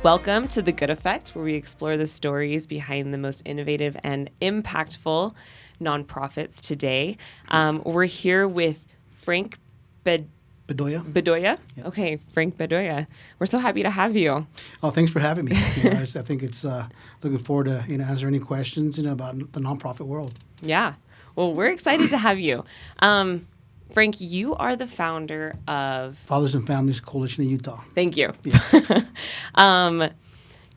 Welcome to The Good Effect, where we explore the stories behind the most innovative and impactful nonprofits today. We're here with Frank Bedolla. Yep. Okay, Frank Bedolla. We're so happy to have you. Oh, thanks for having me. I think it's looking forward to answer any questions about the nonprofit world. Yeah. Well, we're excited to have you. Frank, you are the founder of Fathers and Families Coalition of Utah. Thank you. Yeah.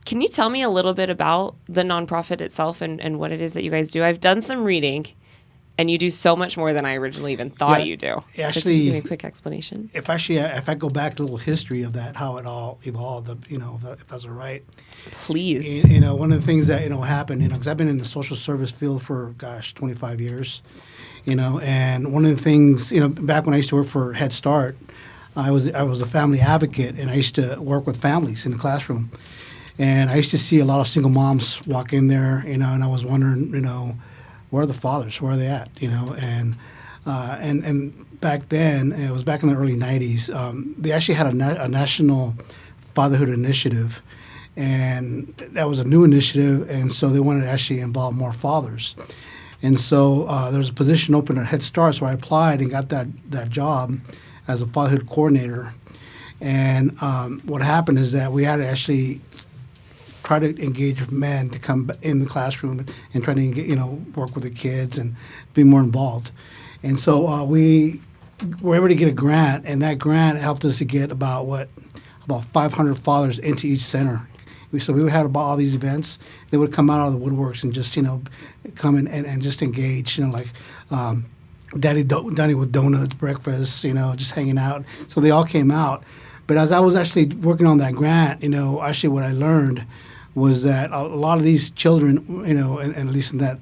Can you tell me a little bit about the nonprofit itself and what it is that you guys do? I've done some reading, and you do so much more than I originally even thought you do. Actually, so can you give me a quick explanation? If I go back to a little history of that, how it all evolved, if that's all right. Please. One of the things that happened, because I've been in the social service field for 25 years, and one of the things, back when I used to work for Head Start, I was a family advocate, and I used to work with families in the classroom, and I used to see a lot of single moms walk in there, and I was wondering, where are the fathers? Where are they at? And back then, it was back in the early '90s. They actually had a national fatherhood initiative, and that was a new initiative, and so they wanted to actually involve more fathers. And so there was a position open at Head Start, so I applied and got that job as a Fatherhood Coordinator. And what happened is that we had to actually try to engage men to come in the classroom and try to work with the kids and be more involved. And so we were able to get a grant, and that grant helped us to get about 500 fathers into each center. So we had about all these events. They would come out of the woodworks and just come in and just engage, like Daddy with donuts, breakfast, just hanging out. So they all came out. But as I was actually working on that grant, actually what I learned was that a lot of these children, and at least in that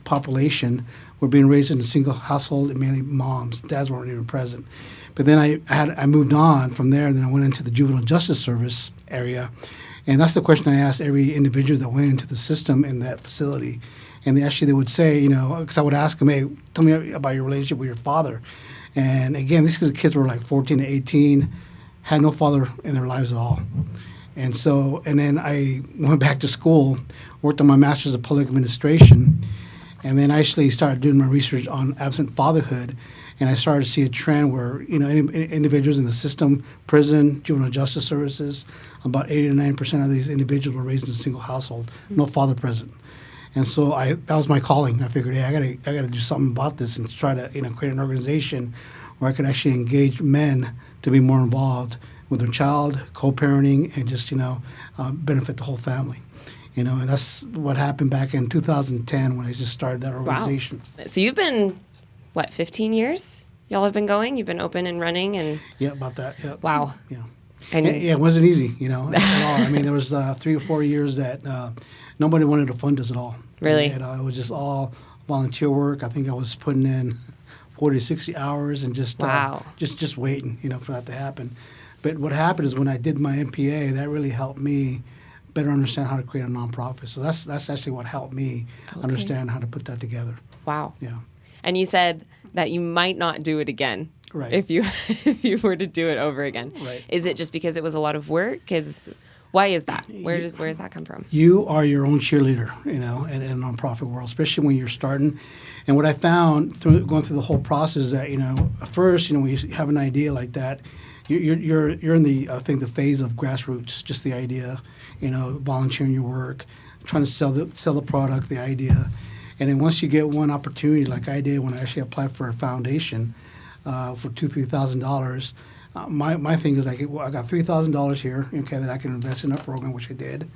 population, were being raised in a single household, mainly moms. Dads weren't even present. But then I moved on from there, and then I went into the juvenile justice service area. And that's the question I asked every individual that went into the system in that facility. And they would say, because I would ask them, hey, tell me about your relationship with your father. And again, these kids were like 14 to 18, had no father in their lives at all. And then I went back to school, worked on my master's of public administration, and then I actually started doing my research on absent fatherhood. And I started to see a trend where, individuals in the system, prison, juvenile justice services, about 80 to 90% of these individuals were raised in a single household, no father present. And so that was my calling. I figured, hey, I got to do something about this and try to, create an organization where I could actually engage men to be more involved with their child, co-parenting, and just, benefit the whole family. And that's what happened back in 2010 when I just started that organization. Wow. So you've been 15 years y'all have been going? You've been open and running? And yeah, about that. Yeah. Wow. Yeah. And it wasn't easy, at all. I mean, there was 3 or 4 years that nobody wanted to fund us at all. Really? It was just all volunteer work. I think I was putting in 40 to 60 hours and just just waiting, for that to happen. But what happened is when I did my MPA, that really helped me better understand how to create a nonprofit. So that's actually what helped me understand how to put that together. Wow. Yeah. And you said that you might not do it again. Right. If you were to do it over again. Right. Is it just because it was a lot of work? Why is that? Where does that come from? You are your own cheerleader, in the nonprofit world, especially when you're starting. And what I found going through the whole process is that, at first, when you have an idea like that, you're in the the phase of grassroots, just the idea, volunteering your work, trying to sell the product, the idea. And then once you get one opportunity, like I did when I actually applied for a foundation for $2,000-$3,000, my thing is I got $3,000 here, that I can invest in a program, which I did.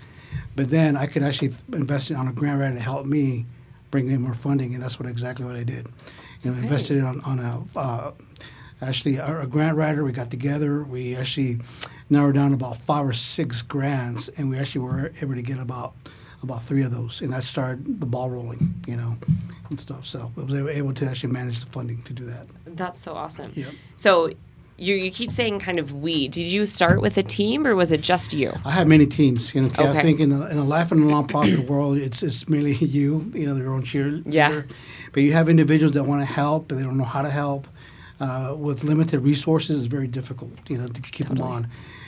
But then I could actually invest it on a grant writer to help me bring in more funding, and that's exactly what I did. Invested it on a grant writer. We got together. We actually narrowed down about 5 or 6 grants, and we actually were able to get about 3 of those, and that started the ball rolling, and stuff. So I was able to actually manage the funding to do that. That's so awesome. Yep. So you keep saying kind of we. Did you start with a team, or was it just you? I have many teams. Okay. I think in the life and the nonprofit world, it's mainly you. Your own cheerleader. Yeah. But you have individuals that want to help, but they don't know how to help. With limited resources, it's very difficult, to keep them on.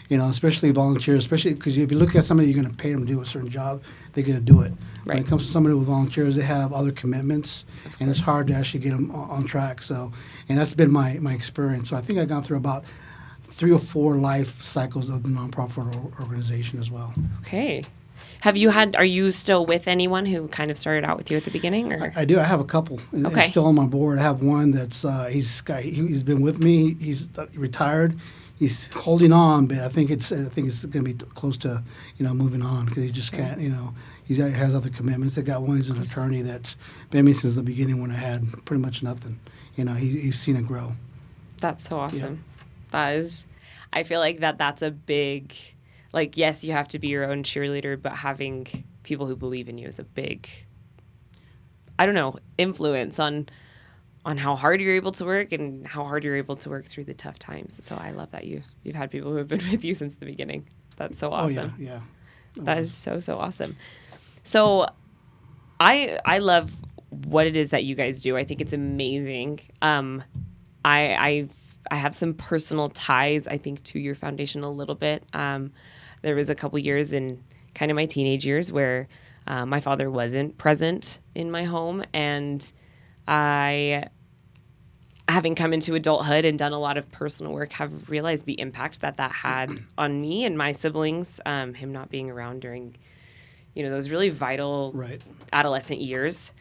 especially volunteers, especially because if you look at somebody, you're going to pay them to do a certain job, they're going to do it. When it comes to somebody with volunteers, they have other commitments, and it's hard to actually get them on track. So, and that's been my experience. So I think I've gone through about 3 or 4 life cycles of the nonprofit organization as well. Okay. Are you still with anyone who kind of started out with you at the beginning? Or? I do. I have a couple. Okay. It's still on my board. I have one that's, he's been with me. He's retired. He's holding on, but I think it's going to be close to, moving on because he just can't, he has other commitments. I got one, he's an attorney that's been with me since the beginning when I had pretty much nothing. He's seen it grow. That's so awesome. Yeah. I feel like that's a big, yes, you have to be your own cheerleader, but having people who believe in you is a big, influence on how hard you're able to work and how hard you're able to work through the tough times. So I love that you've had people who have been with you since the beginning. That's so awesome. Oh, yeah. That is so awesome. So I love what it is that you guys do. I think it's amazing. I have some personal ties, I think, to your foundation a little bit. There was a couple years in kind of my teenage years where my father wasn't present in my home, and I, having come into adulthood and done a lot of personal work, have realized the impact that had on me and my siblings, him not being around during, those really vital adolescent years.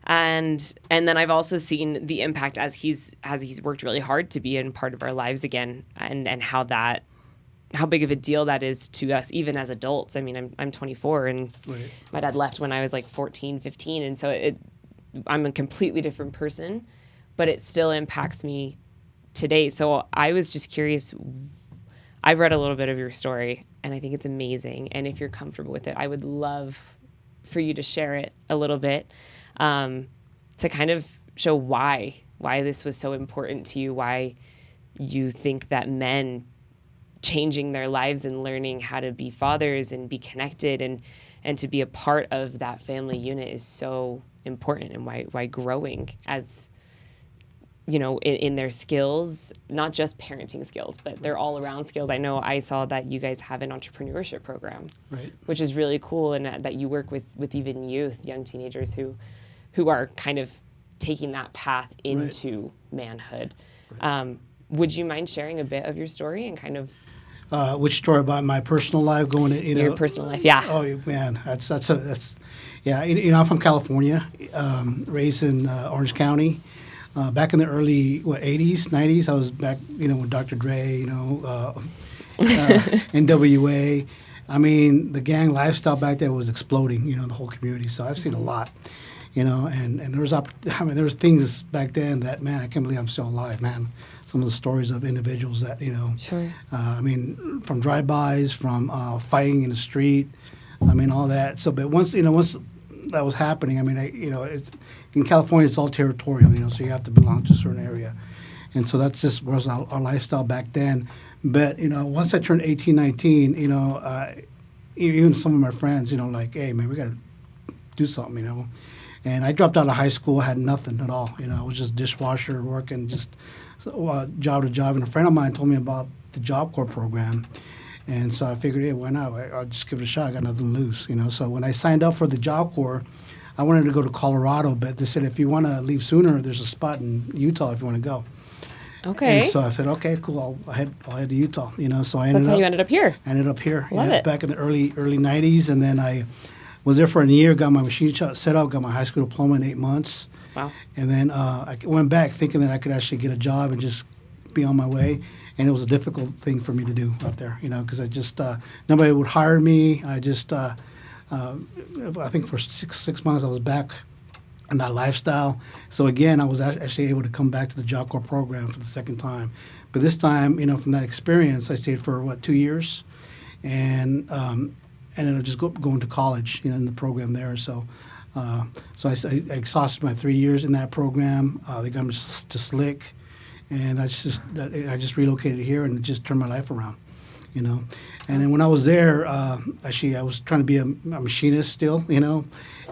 And then I've also seen the impact as he's worked really hard to be in part of our lives again, and how big of a deal that is to us even as adults. I mean, I'm 24 and my dad left when I was 14, 15, and so I'm a completely different person, but it still impacts me today. So I was just curious. I've read a little bit of your story, and I think it's amazing. And if you're comfortable with it, I would love for you to share it a little bit. To kind of show why this was so important to you, why you think that men changing their lives and learning how to be fathers and be connected and to be a part of that family unit is so important, and why growing as, in their skills, not just parenting skills, but their all around skills. I know I saw that you guys have an entrepreneurship program, which is really cool, and that you work with even young teenagers who are kind of taking that path into manhood. Would you mind sharing a bit of your story and kind of... which story about my personal life going to, your personal life, yeah. Oh, man, that's yeah. I'm from California, raised in Orange County. Back in the early, 80s, 90s, I was back, with Dr. Dre, NWA. I mean, the gang lifestyle back there was exploding, the whole community. So I've seen a lot. And there was things back then that, man, I can't believe I'm still alive, man. Some of the stories of individuals that, Sure. From drive-bys, from fighting in the street, all that. So, but once that was happening, it's, in California, it's all territorial, so you have to belong to a certain area. And so that's just was our lifestyle back then. But, once I turned 18, 19, even some of my friends, hey, man, we got to do something, And I dropped out of high school, had nothing at all. I was just dishwasher working, just job to job. And a friend of mine told me about the Job Corps program. And so I figured, hey, why not? I'll just give it a shot. I got nothing to lose, So when I signed up for the Job Corps, I wanted to go to Colorado, but they said if you want to leave sooner, there's a spot in Utah if you want to go. Okay. And so I said, okay, cool. I'll head to Utah. So that's how you ended up here. I ended up here. Love it. Back in the early 90s, and then I was there for a year, got my machine shop set up, got my high school diploma in 8 months. Wow. And then I went back thinking that I could actually get a job and just be on my way. And it was a difficult thing for me to do out there, because I just, nobody would hire me. I just, I think for six months I was back in that lifestyle. So again, I was actually able to come back to the Job Corps program for the second time. But this time, from that experience, I stayed for, 2 years. And then I just going to college, in the program there. So I exhausted my 3 years in that program. They got me to Slick, and I just relocated here and just turned my life around, And then when I was there, actually I was trying to be a machinist still,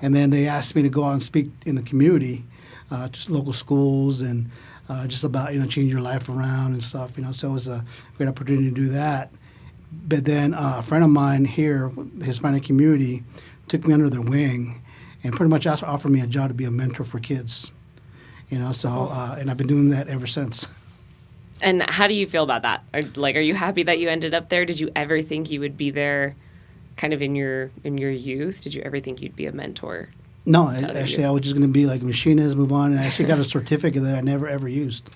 And then they asked me to go out and speak in the community, just local schools and just about change your life around and stuff, So it was a great opportunity to do that. But then a friend of mine here, the Hispanic community, took me under their wing and pretty much offered me a job to be a mentor for kids. So and I've been doing that ever since. And how do you feel about that? Are you happy that you ended up there? Did you ever think you would be there kind of in your youth? Did you ever think you'd be a mentor? No, actually, I was just going to be like a machinist, move on, and I actually got a certificate that I never ever used.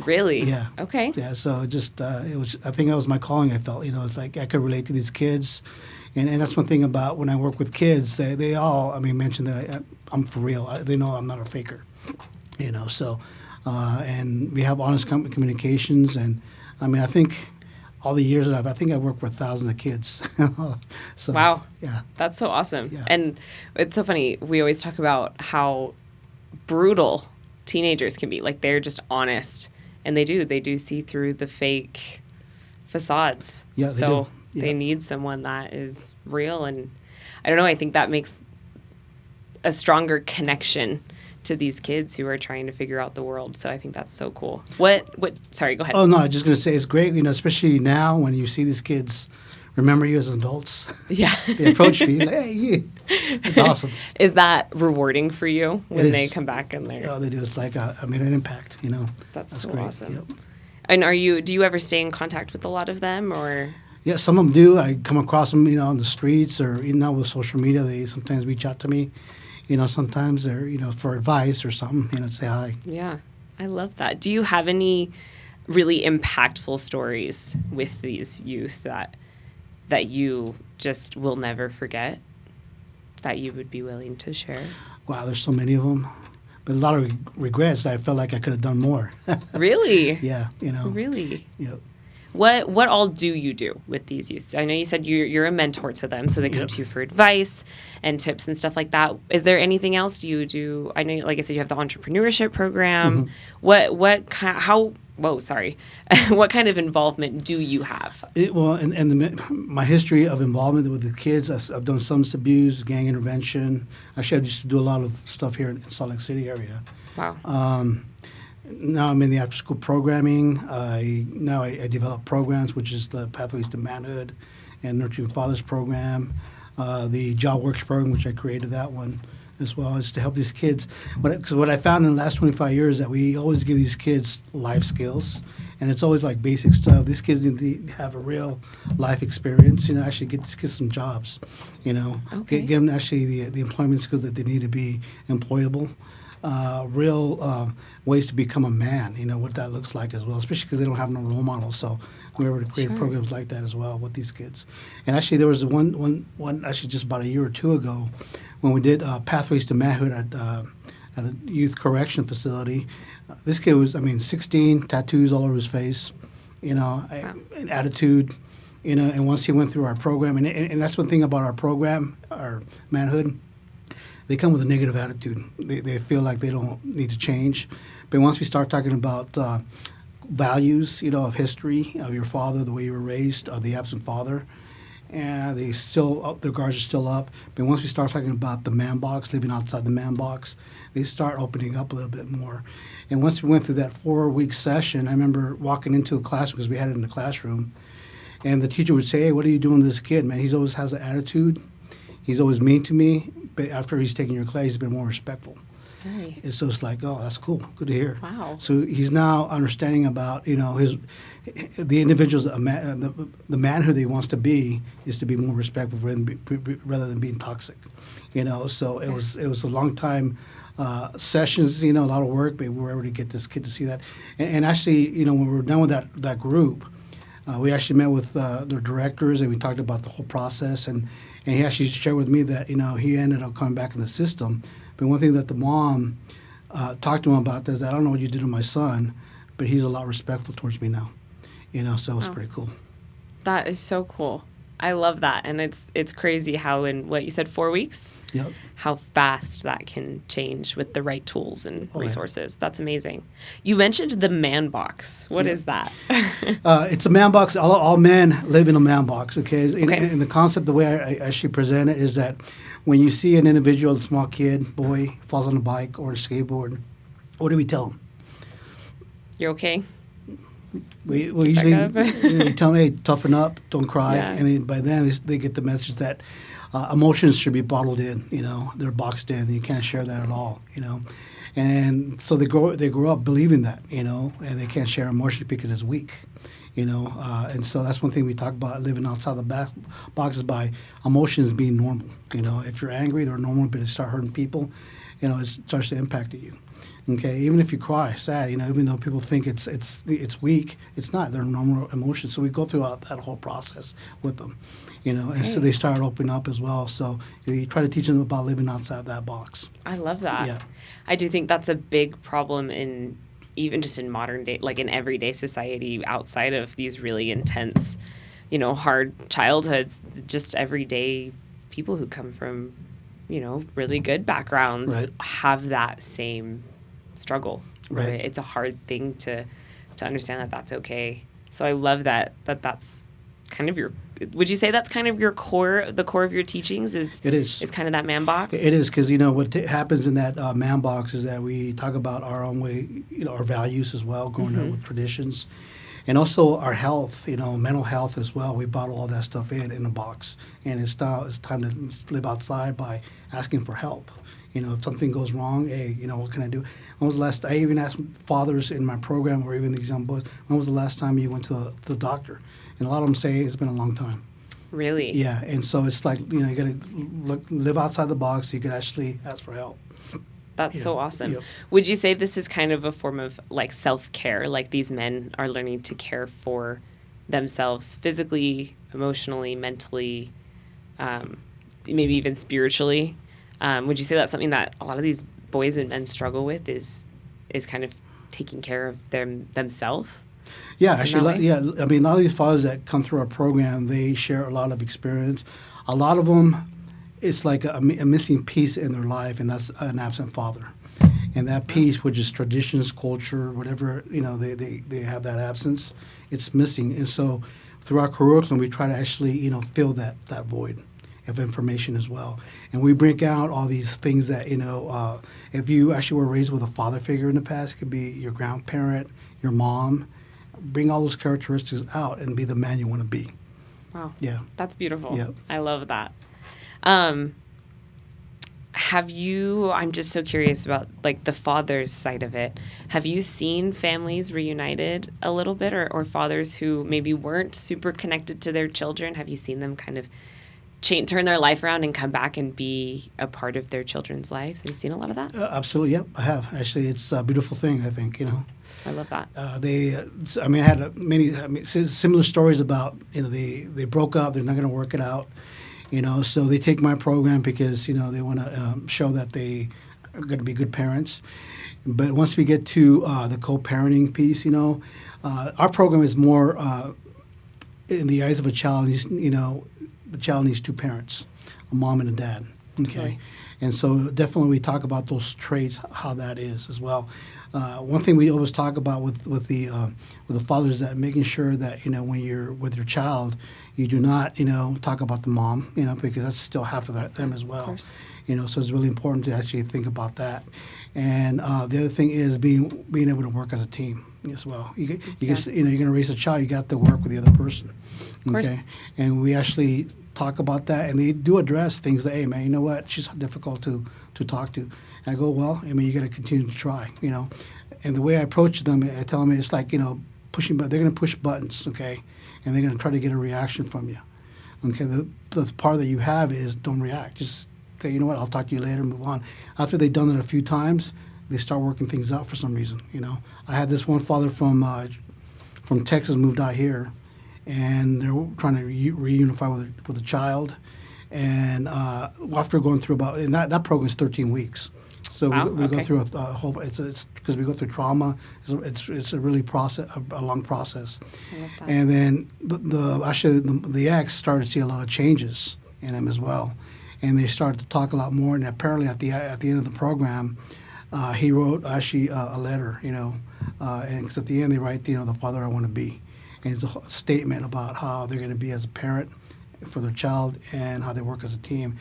Really? Yeah. Okay. Yeah. So just it was. I think that was my calling. I felt it's like I could relate to these kids, and that's one thing about when I work with kids. They all mention that I'm for real. They know I'm not a faker. So and we have honest communications, and I think all the years that I think I worked with thousands of kids. So, wow. Yeah. That's so awesome. Yeah. And it's so funny. We always talk about how brutal teenagers can be. Like, they're just honest. And they do see through the fake facades. Yeah, they so do. Yeah. they need someone that is real. And I don't know, I think that makes a stronger connection to these kids who are trying to figure out the world. So I think that's so cool. Sorry, go ahead. Oh, no, I was just going to say it's great, especially now when you see these kids remember you as adults. Yeah. They approach me, like, hey, you. It's awesome. Is that rewarding for you when they is. come back and they're... Yeah, they do. It's like I made an impact, That's so great. awesome. Yep. And do you ever stay in contact with a lot of them, or? Yeah, some of them do. I come across them, on the streets or now with social media. They sometimes reach out to me. Sometimes they're, for advice or something, say hi. Yeah, I love that. Do you have any really impactful stories with these youth that you just will never forget, that you would be willing to share? Wow, there's so many of them. But a lot of regrets. I felt like I could have done more. Really? Yeah, Really? Yep. What all do you do with these youth? I know you said you're a mentor to them, so they come Yep. to you for advice and tips and stuff like that. Is there anything else? Do you do? I know, like I said, you have the entrepreneurship program. Mm-hmm. What kind of involvement do you have? My history of involvement with the kids, I've done substance abuse, gang intervention. Actually, I used to do a lot of stuff here in Salt Lake City area. Wow. Now I'm in the after-school programming. I develop programs, which is the Pathways to Manhood and Nurturing Fathers program, the Job Works program, which I created that one as well, is to help these kids. Because what I found in the last 25 years is that we always give these kids life skills, and it's always like basic stuff. These kids need to have a real life experience, actually get these kids some jobs, Okay. Give them actually the employment skills that they need to be employable. Real ways to become a man, what that looks like as well, especially because they don't have no role models. So we were able to create Sure. programs like that as well with these kids. And actually, there was one actually just about a year or two ago when we did Pathways to Manhood at a youth correction facility. This kid was, 16, tattoos all over his face, an attitude, and once he went through our program, and that's one thing about our program, our manhood, they come with a negative attitude. They feel like they don't need to change. But once we start talking about values, of history, of your father, the way you were raised, of the absent father, and their guards are still up. But once we start talking about the man box, living outside the man box, they start opening up a little bit more. And once we went through that 4-week session, I remember walking into a classroom, because we had it in the classroom, and the teacher would say, "Hey, what are you doing to this kid, man? He always has an attitude. He's always mean to me, but after he's taken your class, he's been more respectful." Right. And so it's like, oh, that's cool. Good to hear. Wow. So he's now understanding about, the individual's the manhood that he wants to be is to be more respectful rather than being toxic. So it was a long time sessions, a lot of work, but we were able to get this kid to see that. And actually, when we were done with that group, we actually met with the directors and we talked about the whole process. And he actually shared with me that, he ended up coming back in the system. But one thing that the mom talked to him about is, I don't know what you did to my son, but he's a lot respectful towards me now. So it's pretty cool. That is so cool. I love that. And it's crazy how in what you said, 4 weeks, Yep. how fast that can change with the right tools and yeah. resources. That's amazing. You mentioned the man box. What is that? It's a man box. All men live in a man box, okay? Okay. And the concept, the way I actually present it, is that when you see an individual, a small kid, boy, falls on a bike or a skateboard, what do we tell him? You're okay? We Get back usually up. we tell them, hey, toughen up, don't cry. Yeah. And then by then they get the message that emotions should be bottled in, they're boxed in. You can't share that at all. And so they grow up believing that, and they can't share emotions because it's weak. And so that's one thing we talk about, living outside the boxes by emotions being normal. If you're angry, they're normal, but it start hurting people, it starts to impact you. Okay, even if you cry, sad, even though people think it's weak, it's not. They're normal emotions. So we go through that whole process with them, and so they start opening up as well. So you try to teach them about living outside that box. I love that. Yeah. I do think that's a big problem in even just in modern day, like in everyday society, outside of these really intense, hard childhoods, just everyday people who come from, really good backgrounds Right. have that same struggle. Right. It's a hard thing to understand that that's okay. So I love that's kind of your, would you say that's kind of the core of your teachings is kind of that man box? It is, because what happens in that man box is that we talk about our own way, our values as well, growing up with traditions, and also our health, mental health as well. We bottle all that stuff in a box, and it's time to live outside by asking for help. If something goes wrong, hey, what can I do? When was the last? I even asked fathers in my program, or even these young boys, when was the last time you went to the doctor? And a lot of them say it's been a long time. Really? Yeah, and so it's like, you got to live outside the box so you could actually ask for help. That's so awesome. Yep. Would you say this is kind of a form of like self-care, like these men are learning to care for themselves physically, emotionally, mentally, maybe even spiritually? Would you say that's something that a lot of these boys and men struggle with is kind of taking care of themselves? Yeah, actually, way? I mean, a lot of these fathers that come through our program, they share a lot of experience. A lot of them, it's like a missing piece in their life, and that's an absent father. And that piece, which is traditions, culture, whatever, they have that absence, it's missing. And so through our curriculum, we try to actually, fill that void of information as well. And we break out all these things that, if you actually were raised with a father figure in the past, it could be your grandparent, your mom, bring all those characteristics out and be the man you want to be. Wow. Yeah. That's beautiful. Yep. I love that. I'm just so curious about like the father's side of it. Have you seen families reunited a little bit, or fathers who maybe weren't super connected to their children? Have you seen them kind of turn their life around and come back and be a part of their children's lives? Have you seen a lot of that? Absolutely. Yep, I have. Actually, it's a beautiful thing, I think, I love that. I had many similar stories about, they broke up, they're not going to work it out, so they take my program because, they want to show that they are going to be good parents. But once we get to the co-parenting piece, our program is more in the eyes of a child, the child needs two parents, a mom and a dad, okay? Right. And so definitely we talk about those traits, how that is as well. One thing we always talk about with the fathers is that making sure that when you're with your child, you do not talk about the mom, because that's still half of them as well. Of course. So it's really important to actually think about that. And the other thing is being able to work as a team as well. You're going to raise a child, you got to work with the other person. Of course. And we actually talk about that, and they do address things that, hey man, you know what, she's difficult to talk to. And I go, well, you got to continue to try, And the way I approach them, I tell them it's like, pushing, but they're going to push buttons, okay, and they're going to try to get a reaction from you, okay. The part that you have is don't react. Just say, you know what, I'll talk to you later, move on. After they've done it a few times, they start working things out for some reason. I had this one father from Texas moved out here, and they're trying to reunify with a child. And after going through and that program is 13 weeks. So we go through a whole. It's because we go through trauma. It's a really a long process. I love that. And then the ex started to see a lot of changes in him as well, and they started to talk a lot more. And apparently at the end of the program, he wrote actually a letter, and because at the end they write, the father I want to be, and it's a statement about how they're going to be as a parent for their child and how they work as a team.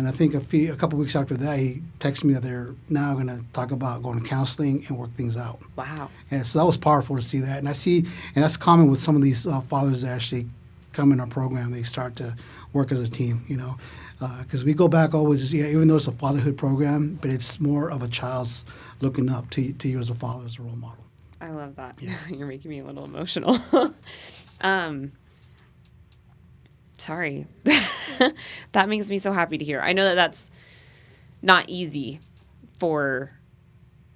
And I think a couple weeks after that, he texted me that they're now going to talk about going to counseling and work things out. Wow. And so that was powerful to see that. And that's common with some of these fathers that actually come in our program. They start to work as a team, because we go back always, even though it's a fatherhood program, but it's more of a child's looking up to you as a father, as a role model. I love that. Yeah. You're making me a little emotional. Sorry. That makes me so happy to hear. I know that that's not easy for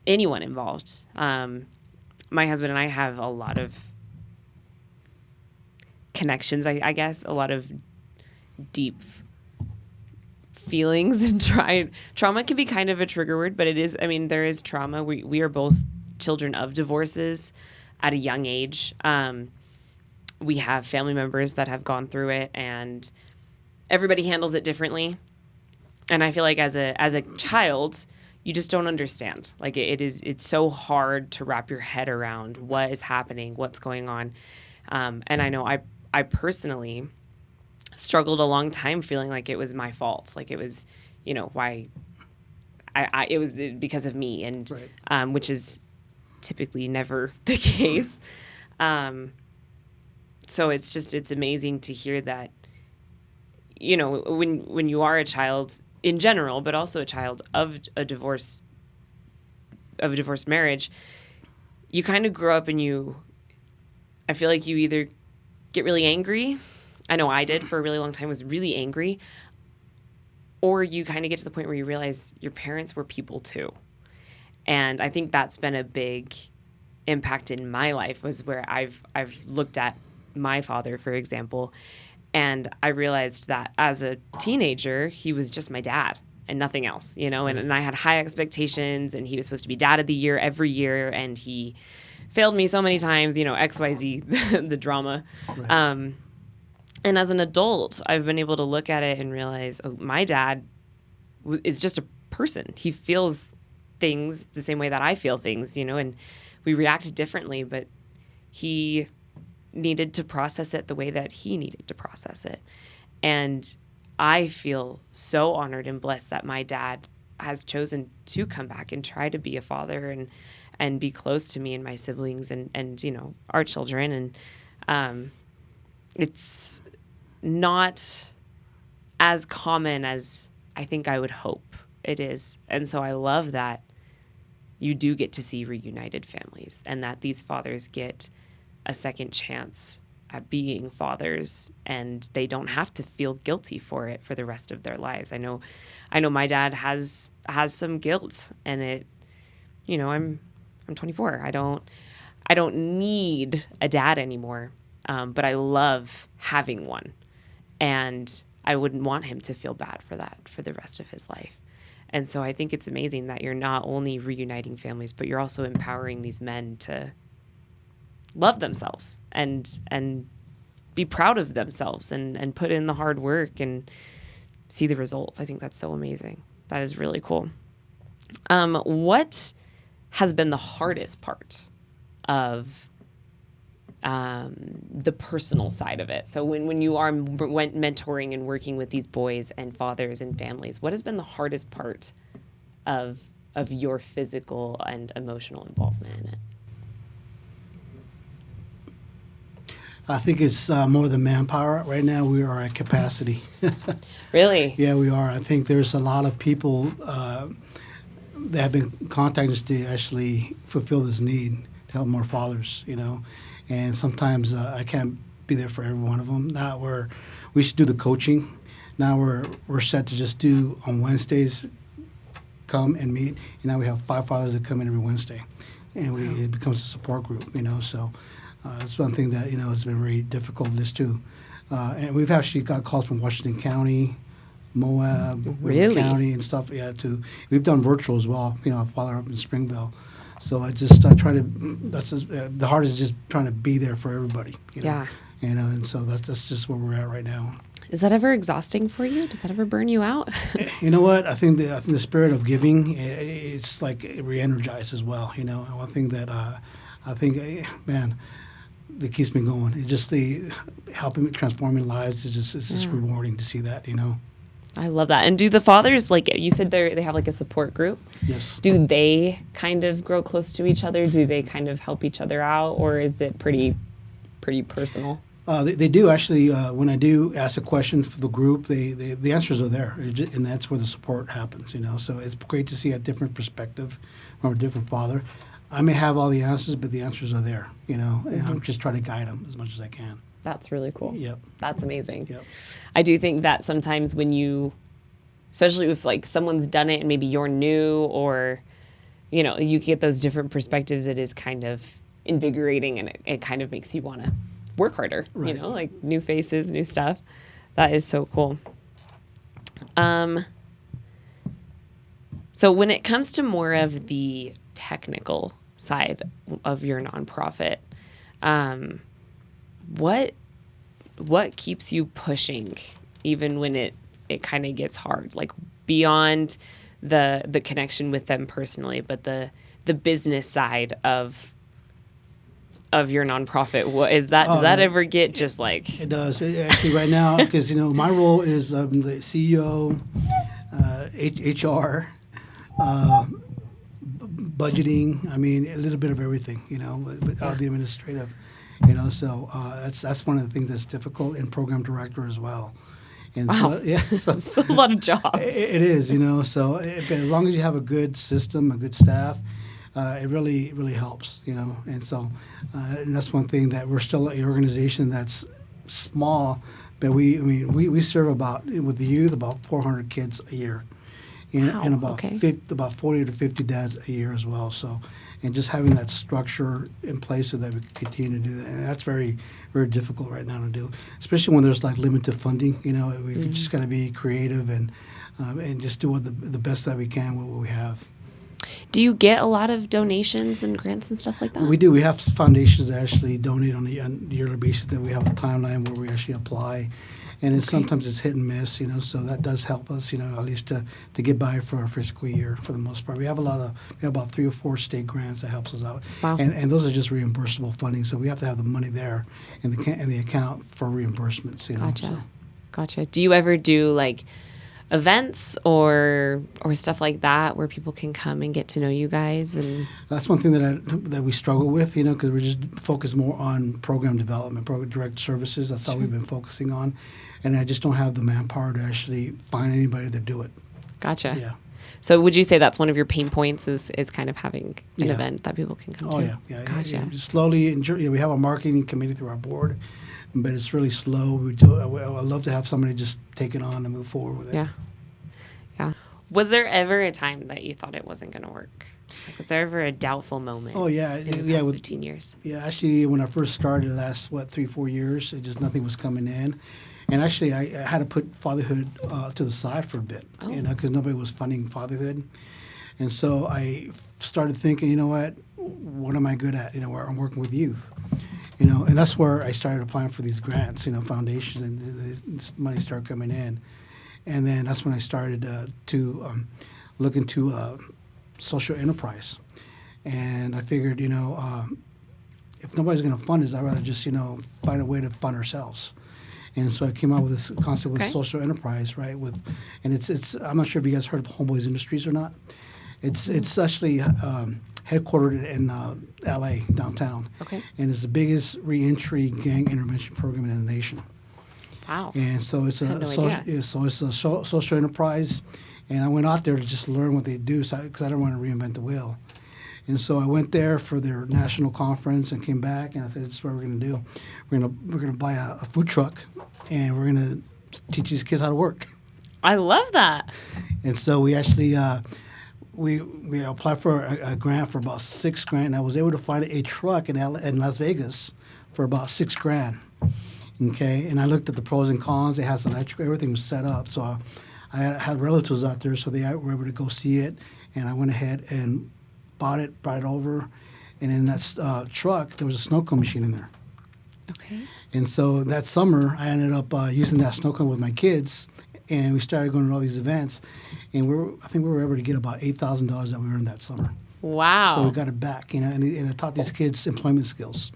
anyone involved. My husband and I have a lot of connections, I guess, a lot of deep feelings, and trauma can be kind of a trigger word, but it is, there is trauma. We are both children of divorces at a young age. We have family members that have gone through it, and everybody handles it differently. And I feel like as a child, you just don't understand. Like it's so hard to wrap your head around what is happening, what's going on. And I know I personally struggled a long time feeling like it was my fault. Like it was, why it was because of me, and right. Which is typically never the case. So it's amazing to hear that, when you are a child in general, but also a child of a divorced marriage, you kind of grow up and I feel like you either get really angry. I know I did for a really long time, was really angry. Or you kind of get to the point where you realize your parents were people too. And I think that's been a big impact in my life, was where I've looked at my father, for example, and I realized that as a teenager, he was just my dad and nothing else, and I had high expectations, and he was supposed to be dad of the year every year, and he failed me so many times, XYZ, the drama. Right. And as an adult, I've been able to look at it and realize, my dad is just a person. He feels things the same way that I feel things, and we react differently, but he needed to process it the way that he needed to process it. And I feel so honored and blessed that my dad has chosen to come back and try to be a father and be close to me and my siblings and our children. And it's not as common as I think I would hope it is. And so I love that you do get to see reunited families, and that these fathers get a second chance at being fathers, and they don't have to feel guilty for it for the rest of their lives. I know my dad has some guilt, and it, I'm 24. I don't need a dad anymore. But I love having one, and I wouldn't want him to feel bad for that for the rest of his life. And so I think it's amazing that you're not only reuniting families, but you're also empowering these men to love themselves and be proud of themselves and put in the hard work and see the results. I think that's so amazing. That is really cool. What has been the hardest part of the personal side of it? So when you are mentoring and working with these boys and fathers and families, what has been the hardest part of your physical and emotional involvement in it? I think it's more the manpower. Right now, we are at capacity. Really? Yeah, we are. I think there's a lot of people that have been contacting us to actually fulfill this need to help more fathers, And sometimes I can't be there for every one of them. Now we should do the coaching. Now we're set to just do on Wednesdays, come and meet. And now we have 5 fathers that come in every Wednesday, and it becomes a support group. So that's one thing that it's been very difficult. This too, and we've actually got calls from Washington County, Moab, Really? County, and stuff. Yeah, we've done virtual as well. A father up in Springville. So I just try to. The hardest is just trying to be there for everybody. Yeah. And so that's just where we're at right now. Is that ever exhausting for you? Does that ever burn you out? You know what? I think the spirit of giving, it's like it re-energized as well. One thing that I think, man, that keeps me going. It just helping transforming lives is just rewarding to see that. I love that. And do the fathers, like you said, they have like a support group? Yes. Do they kind of grow close to each other? Do they kind of help each other out, or is it pretty personal? They do actually. When I do ask a question for the group, the answers are there, and that's where the support happens. So it's great to see a different perspective from a different father. I may have all the answers, but the answers are there. And I'm just trying to guide them as much as I can. That's really cool. Yep. That's amazing. Yep. I do think that sometimes when you, especially if like someone's done it and maybe you're new, or you get those different perspectives, it is kind of invigorating, and it kind of makes you want to work harder. Right. Like new faces, new stuff. That is so cool. So when it comes to more of the technical side of your nonprofit, what keeps you pushing even when it kind of gets hard, like beyond the connection with them personally, but the business side of your nonprofit? What is that? Does that ever get just like... It does. Actually, right now, because, my role is the CEO, HR, budgeting. I mean, a little bit of everything, but the administrative, so that's one of the things that's difficult, and program director as well. And wow. So it's a lot of jobs. It is, so but as long as you have a good system, a good staff, it really, really helps, and so and that's one thing, that we're still an organization that's small, but we serve with the youth about 400 kids a year, and about 40 to 50 dads a year as well. So, and just having that structure in place so that we can continue to do that, and that's very, very difficult right now to do, especially when there's like limited funding. We just got to be creative and just do the best that we can with what we have. Do you get a lot of donations and grants and stuff like that? We do. We have foundations that actually donate on a yearly basis, that we have a timeline where we actually apply. And sometimes it's hit and miss, so that does help us, at least to get by for our fiscal year for the most part. We have about 3 or 4 state grants that helps us out. Wow. And those are just reimbursable funding, so we have to have the money there in the account for reimbursements, Gotcha. So. Gotcha. Do you ever do like events or stuff like that where people can come and get to know you guys? And that's one thing that we struggle with, because we're just focused more on program development, program direct services. That's all we've been focusing on, and I just don't have the manpower to actually find anybody to do it. Gotcha. Yeah. So would you say that's one of your pain points is kind of having an event that people can come to? Oh yeah. Gotcha. Slowly, we have a marketing committee through our board, but it's really slow. I love to have somebody just take it on and move forward with it. Yeah. Was there ever a time that you thought it wasn't going to work? Like, was there ever a doubtful moment? Oh yeah, in the past 15 years. Yeah, actually, when I first started, the last 3-4 years, nothing was coming in, and actually, I had to put fatherhood to the side for a bit, because nobody was funding fatherhood, and so I started thinking, what am I good at? Where I'm working with youth. And that's where I started applying for these grants, foundations, and this money started coming in. And then that's when I started to look into social enterprise. And I figured, if nobody's going to fund us, I'd rather just, find a way to fund ourselves. And so I came out with this concept with social enterprise, right? And it's I'm not sure if you guys heard of Homeboys Industries or not. It's actually headquartered in L.A. downtown. Okay. And it's the biggest reentry gang intervention program in the nation. Wow. And so it's a social enterprise, and I went out there to just learn what they do, because I don't want to reinvent the wheel. And so I went there for their national conference and came back, and I said, "This is what we're going to do. We're going to buy a food truck, and we're going to teach these kids how to work." I love that. And so we actually we applied for a grant for about $6,000, and I was able to find a truck in Las Vegas for about $6,000. Okay, and I looked at the pros and cons. It has electric, everything was set up. So I had relatives out there, so they were able to go see it. And I went ahead and bought it, brought it over. And in that truck, there was a snow cone machine in there. Okay. And so that summer, I ended up using that snow cone with my kids. And we started going to all these events. And I think we were able to get about $8,000 that we earned that summer. Wow. So we got it back, and I taught these kids employment skills.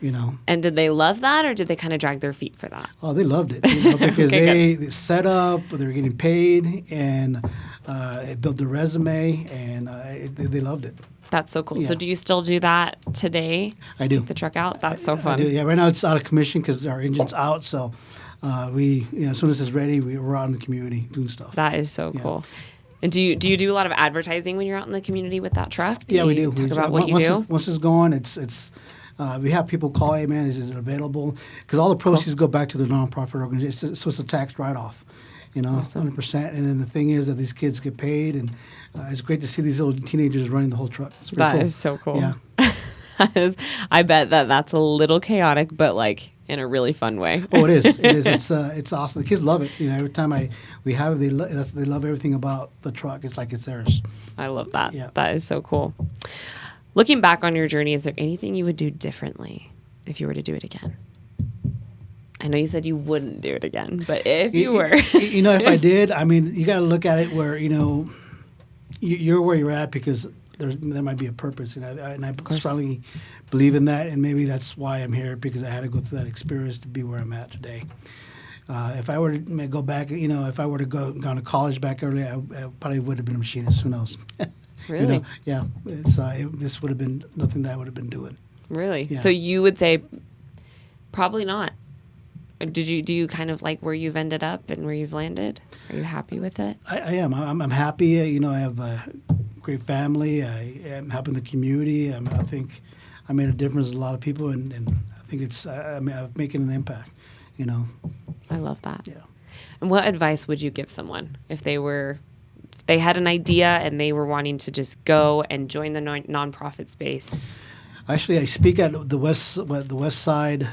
And did they love that, or did they kind of drag their feet for that? Oh, they loved it, because they set up, they were getting paid, and it built their resume, and they loved it. That's so cool. Yeah. So do you still do that today? I do. Take the truck out? That's so fun. I do. Yeah, right now it's out of commission because our engine's out. So we, as soon as it's ready, we're out in the community doing stuff. That is so cool. And do you do a lot of advertising when you're out in the community with that truck? Yeah, we do. Talk about what you do? Once it's going, it's we have people call, hey, man, is it available? Because all the proceeds go back to the nonprofit organization. So it's a tax write-off, Awesome. 100%. And then the thing is that these kids get paid, and it's great to see these little teenagers running the whole truck. It's pretty That cool. is so cool. Yeah. I bet that's a little chaotic, but like in a really fun way. Oh, it is. It is. It's awesome. The kids love it. Every time we have it, they love everything about the truck. It's like it's theirs. I love that. Yeah. That is so cool. Looking back on your journey, is there anything you would do differently if you were to do it again? I know you said you wouldn't do it again, but if you were. If I did, I mean, you got to look at it where, you're where you're at because there might be a purpose. And I strongly believe in that. And maybe that's why I'm here, because I had to go through that experience to be where I'm at today. If I were to go back, if I were to gone to college back early, I probably would have been a machinist. Who knows? Really? Yeah. This would have been nothing that I would have been doing. Really? Yeah. So you would say probably not. Do you kind of like where you've ended up and where you've landed? Are you happy with it? I am. I'm happy. I have a great family. I am helping the community. I think I made a difference to a lot of people, and I think I'm making an impact. I love that. Yeah. And what advice would you give someone if they had an idea and they were wanting to just go and join the nonprofit space? Actually, I speak at the West Side.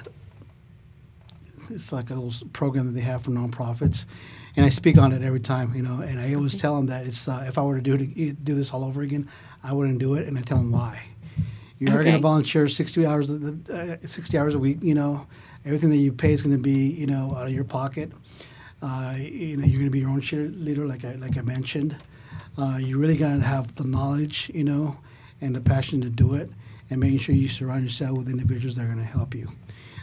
It's like a little program that they have for nonprofits, and I speak on it every time. And I always tell them that it's if I were to do this all over again, I wouldn't do it, and I tell them why. You are going to volunteer 60 hours a week. Everything that you pay is going to be out of your pocket. You're going to be your own cheerleader, like I mentioned. You really got to have the knowledge, and the passion to do it, and making sure you surround yourself with individuals that are going to help you.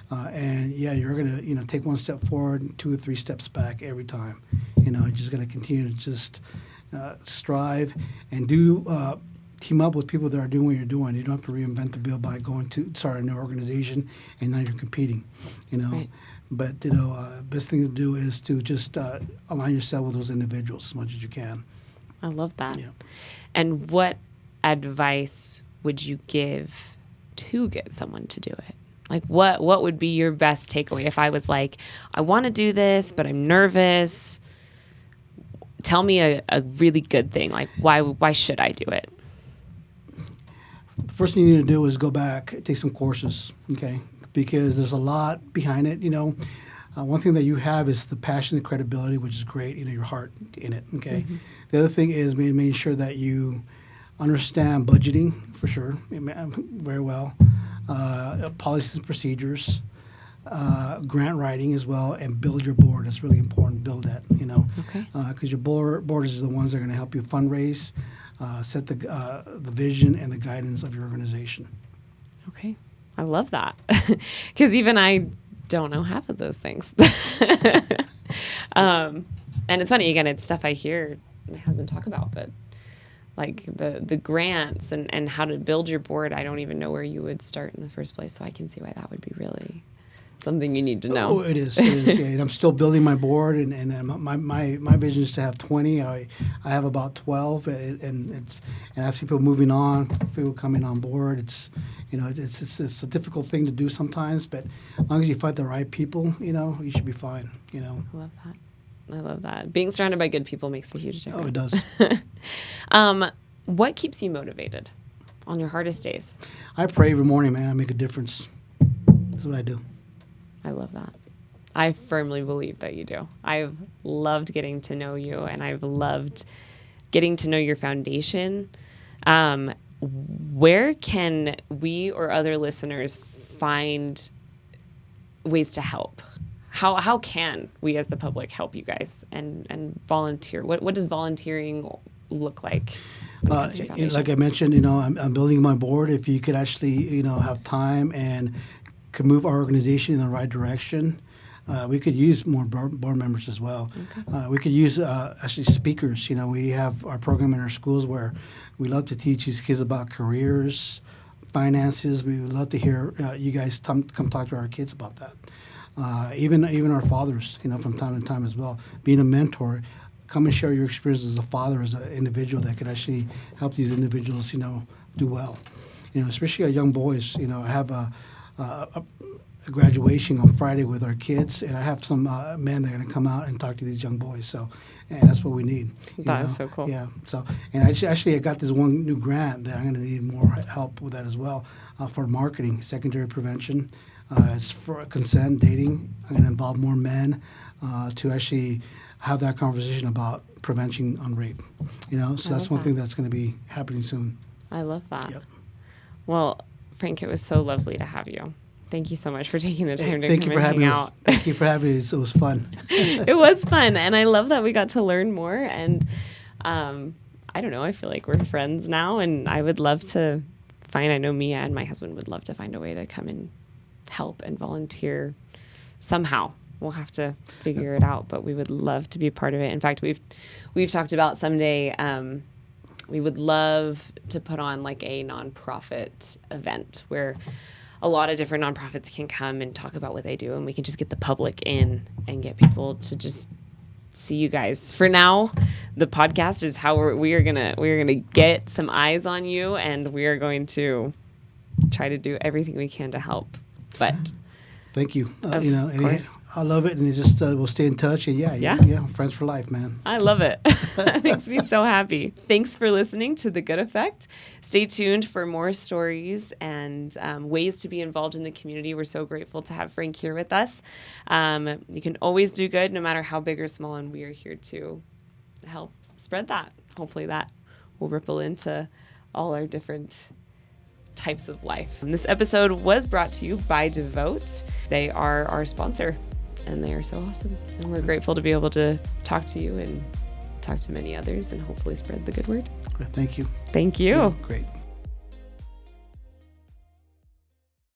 You're going to take one step forward and 2 or 3 steps back every time. You're just going to continue to just strive and team up with people that are doing what you're doing. You don't have to reinvent the wheel by going to start a new organization and now you're competing. Right. But best thing to do is to just align yourself with those individuals as much as you can. I love that. Yeah. And what advice would you give to get someone to do it? Like what would be your best takeaway if I was like, I want to do this, but I'm nervous? Tell me a really good thing. Like why should I do it? The first thing you need to do is go back, take some courses, okay? Because there's a lot behind it. One thing that you have is the passion and credibility, which is great. Your heart in it, okay? Mm-hmm. The other thing is making sure that you understand budgeting for sure, very well. Policies and procedures, grant writing as well, and build your board. That's really important. Build that, Okay. Because your board is the ones that are going to help you fundraise, set the vision and the guidance of your organization. Okay. I love that. Because even I don't know half of those things. And it's funny, again, it's stuff I hear my husband talk about, but like the grants and how to build your board, I don't even know where you would start in the first place. So I can see why that would be really something you need to know. Oh, it is. Yeah. And I'm still building my board, and my vision is to have 20. I have about 12, and I have people moving on, people coming on board. It's a difficult thing to do sometimes, but as long as you find the right people, you should be fine. I love that. Being surrounded by good people makes a huge difference. Oh, it does. What keeps you motivated on your hardest days? I pray every morning, man. I make a difference. That's what I do. I love that. I firmly believe that you do. I've loved getting to know you, and I've loved getting to know your foundation. Where can we or other listeners find ways to help? How can we as the public help you guys and volunteer? What does volunteering look like when it comes to your foundation? Like I mentioned, I'm building my board. If you could actually, have time and could move our organization in the right direction, we could use more board members as well. Okay. We could use actually speakers. We have our program in our schools where we love to teach these kids about careers, finances. We would love to hear you guys come talk to our kids about that. Even our fathers, from time to time as well. Being a mentor, come and share your experience as a father, as an individual that could actually help these individuals, do well. Especially our young boys. I have a graduation on Friday with our kids, and I have some men that are going to come out and talk to these young boys. So, and that's what we need. That is so cool. Yeah. So, and I got this one new grant that I'm going to need more help with that as well for marketing, secondary prevention. It's for consent, dating. I'm going to involve more men to actually have that conversation about prevention on rape. So that's one thing that's going to be happening soon. I love that. Yep. Well, Frank, it was so lovely to have you. Thank you so much for taking the time to Thank come you for and hang having out. Thank you for having us. It was fun. It was fun, and I love that we got to learn more. And I don't know, I feel like we're friends now, and I would love to I know Mia and my husband would love to find a way to come and help and volunteer somehow. We'll have to figure it out, but we would love to be part of it. In fact, we've talked about someday we would love to put on like a nonprofit event where a lot of different nonprofits can come and talk about what they do, and we can just get the public in and get people to just see you guys. For now, the podcast is how we are gonna get some eyes on you, and we are going to try to do everything we can to help. But thank you. Of course. I love it, and it just we'll stay in touch. And yeah, friends for life, man. I love it. That makes me so happy. Thanks for listening to The Good Effect. Stay tuned for more stories and ways to be involved in the community. We're so grateful to have Frank here with us. You can always do good, no matter how big or small, and we are here to help spread that. Hopefully that will ripple into all our different types of life. And this episode was brought to you by Devote. They are our sponsor, and they are so awesome. And we're grateful to be able to talk to you and talk to many others and hopefully spread the good word. Thank you. Thank you. Yeah, great.